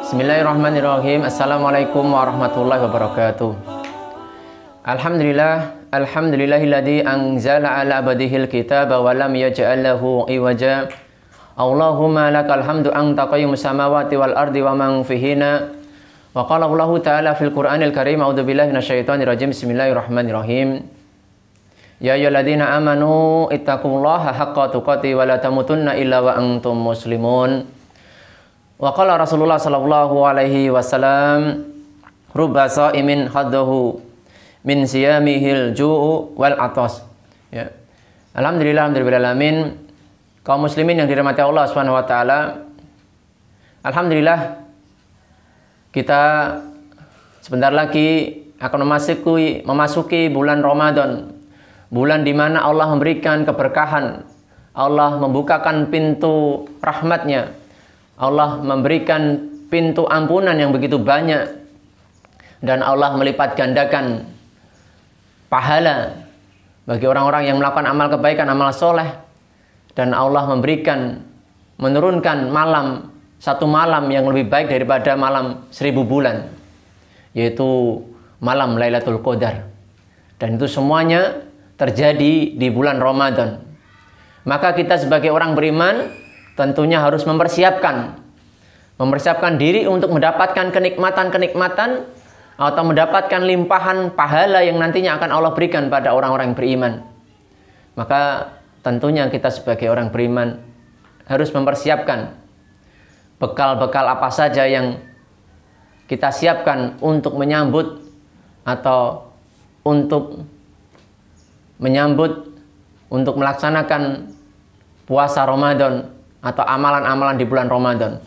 Bismillahirrahmanirrahim. Assalamualaikum warahmatullahi wabarakatuh. Alhamdulillahilladzi anzala ala abdihil kitaba wa lam yaj'al lahu iwaja. Allahumma lakal hamdu anta qayyumus samawati wal ardi wa man fihina. Wa qala Allahu ta'ala fil Qur'anil Karim, a'udzu billahi minasyaitonir rajim. Bismillahirrahmanirrahim. Ya ayyuhalladzina amanu ittaqullaha haqqa tuqatih wa la tamutunna illa wa antum muslimun. Wa qala Rasulullah sallallahu alaihi wasallam, rubba sha'imin haddahu min siyamihil ju'u wal atas. Ya. Alhamdulillahirabbil kaum muslimin yang dirahmati Allah Subhanahu wa taala. Alhamdulillah kita sebentar lagi akan memasuki bulan Ramadan. Bulan di mana Allah memberikan keberkahan, Allah membukakan pintu rahmatnya, Allah memberikan pintu ampunan yang begitu banyak, dan Allah melipat gandakan pahala bagi orang-orang yang melakukan amal kebaikan, amal soleh. Dan Allah menurunkan satu malam yang lebih baik daripada malam 1000 bulan, yaitu malam Lailatul Qadar. Dan itu semuanya terjadi di bulan Ramadan. Maka kita sebagai orang beriman tentunya harus mempersiapkan diri untuk mendapatkan kenikmatan-kenikmatan atau mendapatkan limpahan pahala yang nantinya akan Allah berikan pada orang-orang yang beriman. Maka tentunya kita sebagai orang beriman harus mempersiapkan bekal-bekal apa saja yang kita siapkan untuk menyambut untuk melaksanakan puasa Ramadan atau amalan-amalan di bulan Ramadan.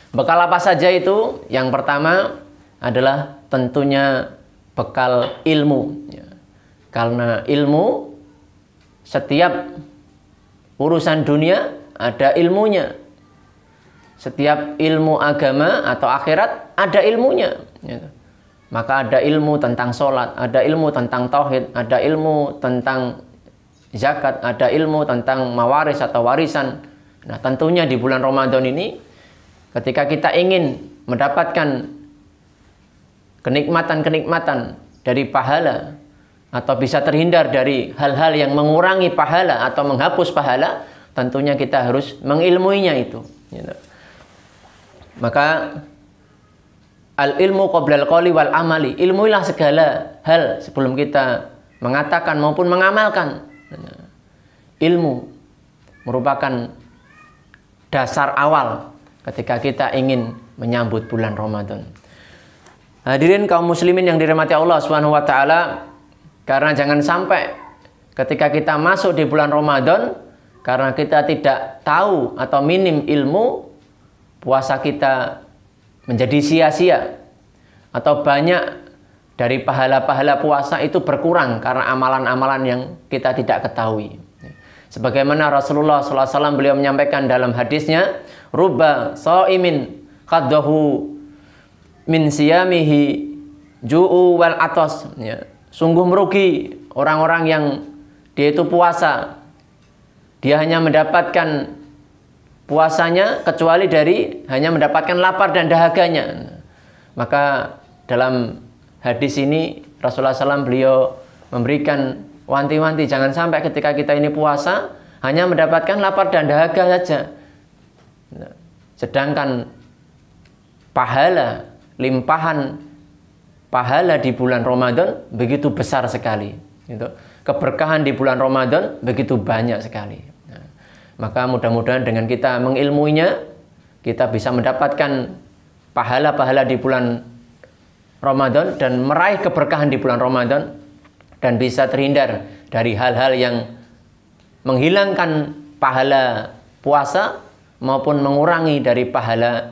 Bekal apa saja itu? Yang pertama adalah tentunya bekal ilmu. Karena ilmu, setiap urusan dunia ada ilmunya. Setiap ilmu agama atau akhirat ada ilmunya. Maka ada ilmu tentang sholat, ada ilmu tentang tauhid, ada ilmu tentang zakat, ada ilmu tentang mawaris atau warisan. Nah, tentunya di bulan Ramadan ini, ketika kita ingin mendapatkan kenikmatan-kenikmatan dari pahala, atau bisa terhindar dari hal-hal yang mengurangi pahala atau menghapus pahala, tentunya kita harus mengilmuinya itu. Maka al-ilmu qoblal qawli wal amali. Ilmuilah segala hal sebelum kita mengatakan maupun mengamalkan. Ilmu merupakan dasar awal ketika kita ingin menyambut bulan Ramadan. Hadirin kaum muslimin yang dirahmati Allah Subhanahu wa taala, karena jangan sampai ketika kita masuk di bulan Ramadan, karena kita tidak tahu atau minim ilmu, puasa kita menjadi sia-sia, atau banyak dari pahala-pahala puasa itu berkurang karena amalan-amalan yang kita tidak ketahui. Sebagaimana Rasulullah SAW beliau menyampaikan dalam hadisnya, rubba sha'imin qaddahu min siyamihi ju'u wal atas. Sungguh merugi orang-orang yang dia itu puasa, dia hanya mendapatkan puasanya kecuali dari hanya mendapatkan lapar dan dahaganya. Maka dalam hadis ini Rasulullah SAW beliau memberikan wanti-wanti, jangan sampai ketika kita ini puasa hanya mendapatkan lapar dan dahaga saja. Sedangkan limpahan pahala di bulan Ramadan begitu besar sekali. Keberkahan di bulan Ramadan begitu banyak sekali. Maka mudah-mudahan dengan kita mengilmuinya, kita bisa mendapatkan pahala-pahala di bulan Ramadan dan meraih keberkahan di bulan Ramadan, dan bisa terhindar dari hal-hal yang menghilangkan pahala puasa maupun mengurangi dari pahala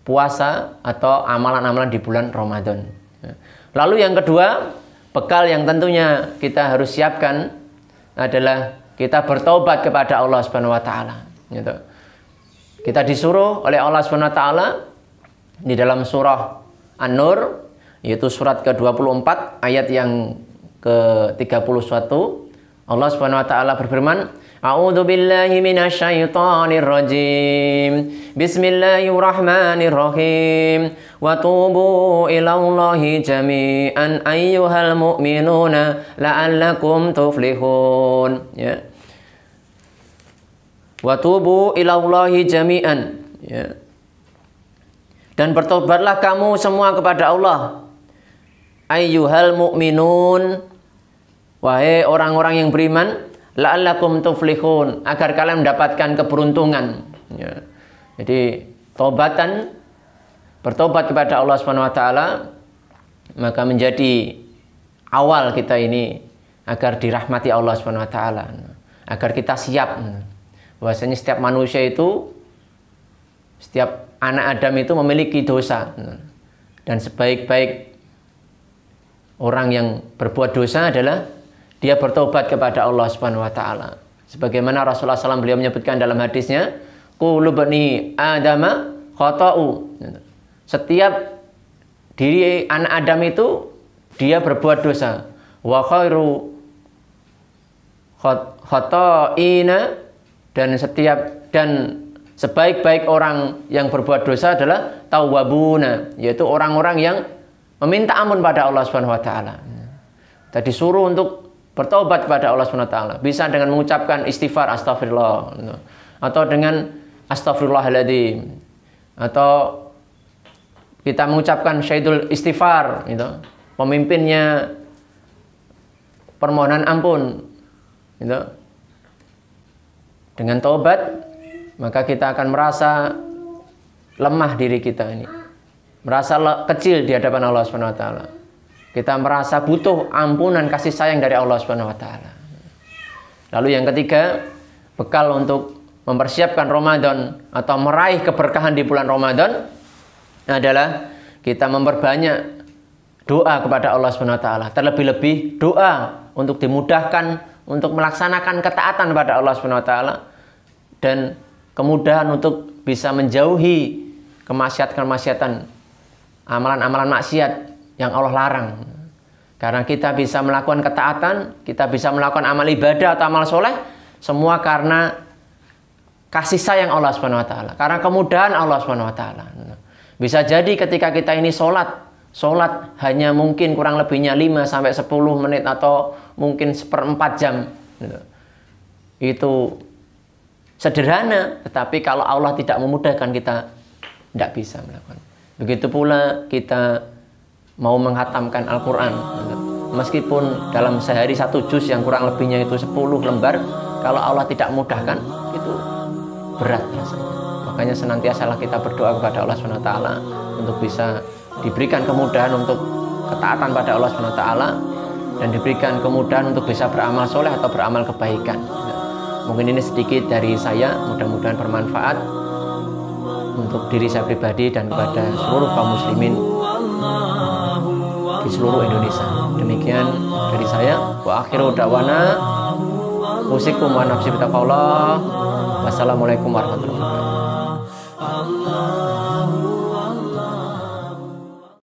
puasa atau amalan-amalan di bulan Ramadan. Lalu yang kedua, bekal yang tentunya kita harus siapkan adalah kita bertobat kepada Allah Subhanahu wa taala. Kita disuruh oleh Allah Subhanahu wa taala di dalam surah An-Nur, yaitu surat ke-24 ayat yang ke-31, Allah Subhanahu wa taala berfirman, A'udzu billahi minasyaitonir rajim. Bismillahirrahmanirrahim. Wa tubu ilallahi jami'an ayyuhal mu'minuna la'allakum tuflihun. Ya. Wa tubu ilallahi jami'an. Ya. Dan bertobatlah kamu semua kepada Allah. Ayyuhal mu'minun. Wahai orang-orang yang beriman, la'allakum tuflihun, agar kalian mendapatkan keberuntungan. Ya. Jadi bertobat kepada Allah Subhanahu wa taala, maka menjadi awal kita ini agar dirahmati Allah Subhanahu wa taala, agar kita siap. Bahwasanya setiap manusia itu, setiap anak Adam itu memiliki dosa, dan sebaik-baik orang yang berbuat dosa adalah dia bertobat kepada Allah Subhanahu wa taala. Sebagaimana Rasulullah SAW beliau menyebutkan dalam hadisnya, kullu bani adama khata'u. Setiap diri anak Adam itu dia berbuat dosa. Wa khairu khata'ina, dan sebaik-baik orang yang berbuat dosa adalah tawwabuna, yaitu orang-orang yang meminta ampun pada Allah Subhanahu wa taala. Kita disuruh untuk bertobat kepada Allah Subhanahu wa taala. Bisa dengan mengucapkan istighfar astagfirullah, atau dengan astagfirullahaladzim, atau kita mengucapkan syahidul istighfar, pemimpinnya permohonan ampun. Dengan taubat, maka kita akan merasa lemah diri kita ini, merasa kecil di hadapan Allah Subhanahu wa taala. Kita merasa butuh ampunan kasih sayang dari Allah Subhanahu wa taala. Lalu yang ketiga, bekal untuk mempersiapkan Ramadan atau meraih keberkahan di bulan Ramadan adalah kita memperbanyak doa kepada Allah Subhanahu wa taala. Terlebih-lebih doa untuk dimudahkan untuk melaksanakan ketaatan kepada Allah Subhanahu wa taala, dan kemudahan untuk bisa menjauhi kemaksiatan-kemaksiatan, amalan-amalan maksiat yang Allah larang. Karena kita bisa melakukan ketaatan, kita bisa melakukan amal ibadah atau amal soleh, semua karena kasih sayang Allah Subhanahu wa taala, karena kemudahan Allah Subhanahu wa taala. Bisa jadi ketika kita ini sholat hanya mungkin kurang lebihnya 5-10 menit atau mungkin 1/4 jam. Itu sederhana, tetapi kalau Allah tidak memudahkan, kita tidak bisa melakukan. Begitu pula kita mau menghatamkan Al-Quran, meskipun dalam sehari 1 juz yang kurang lebihnya itu 10 lembar, kalau Allah tidak mudahkan, itu berat rasanya. Makanya senantiasalah kita berdoa kepada Allah Subhanahu wa taala untuk bisa diberikan kemudahan untuk ketaatan pada Allah Subhanahu wa taala, dan diberikan kemudahan untuk bisa beramal soleh atau beramal kebaikan. Mungkin ini sedikit dari saya, mudah-mudahan bermanfaat untuk diri saya pribadi dan kepada seluruh kaum muslimin di seluruh Indonesia. Demikian dari saya. Wa akhiru da'wana usikum wa nafsi bitaqallah. Wassalamualaikum warahmatullahi wabarakatuh.